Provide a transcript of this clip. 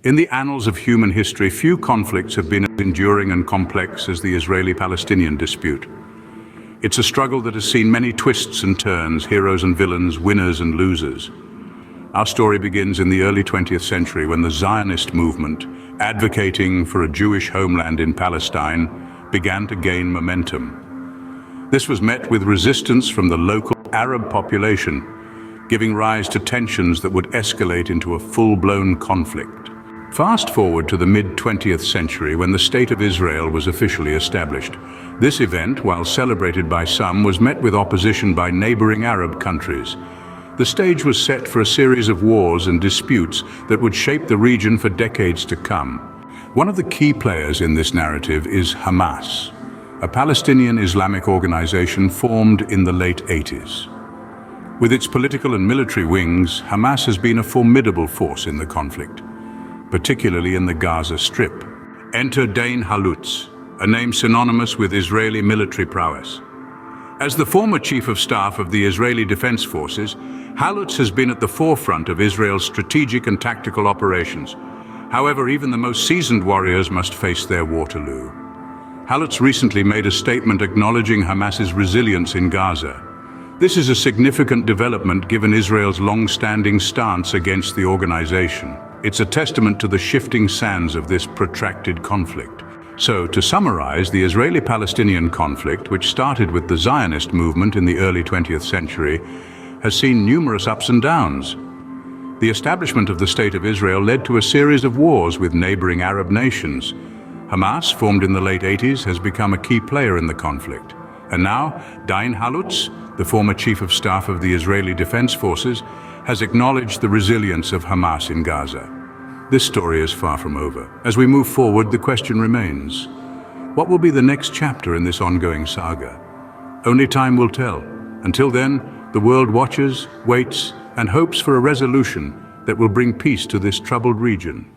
In the annals of human history, few conflicts have been as enduring and complex as the Israeli-Palestinian dispute. It's a struggle that has seen many twists and turns, heroes and villains, winners and losers. Our story begins in the early 20th century when the Zionist movement, advocating for a Jewish homeland in Palestine, began to gain momentum. This was met with resistance from the local Arab population, giving rise to tensions that would escalate into a full-blown conflict. Fast forward to the mid-20th century when the State of Israel was officially established. This event, while celebrated by some, was met with opposition by neighboring Arab countries. The stage was set for a series of wars and disputes that would shape the region for decades to come. One of the key players in this narrative is Hamas, a Palestinian Islamic organization formed in the late 80s. With its political and military wings, Hamas has been a formidable force in the conflict, particularly in the Gaza Strip. Enter Dain Halutz, a name synonymous with Israeli military prowess. As the former chief of staff of the Israeli Defense Forces, Halutz has been at the forefront of Israel's strategic and tactical operations. However, even the most seasoned warriors must face their Waterloo. Halutz recently made a statement acknowledging Hamas's resilience in Gaza. This is a significant development given Israel's long-standing stance against the organization. It's a testament to the shifting sands of this protracted conflict. So, to summarize, the Israeli-Palestinian conflict, which started with the Zionist movement in the early 20th century, has seen numerous ups and downs. The establishment of the State of Israel led to a series of wars with neighboring Arab nations. Hamas, formed in the late 80s, has become a key player in the conflict. And now, Dain Halutz, the former chief of staff of the Israeli Defense Forces, has acknowledged the resilience of Hamas in Gaza. This story is far from over. As we move forward, the question remains: what will be the next chapter in this ongoing saga? Only time will tell. Until then, the world watches, waits, and hopes for a resolution that will bring peace to this troubled region.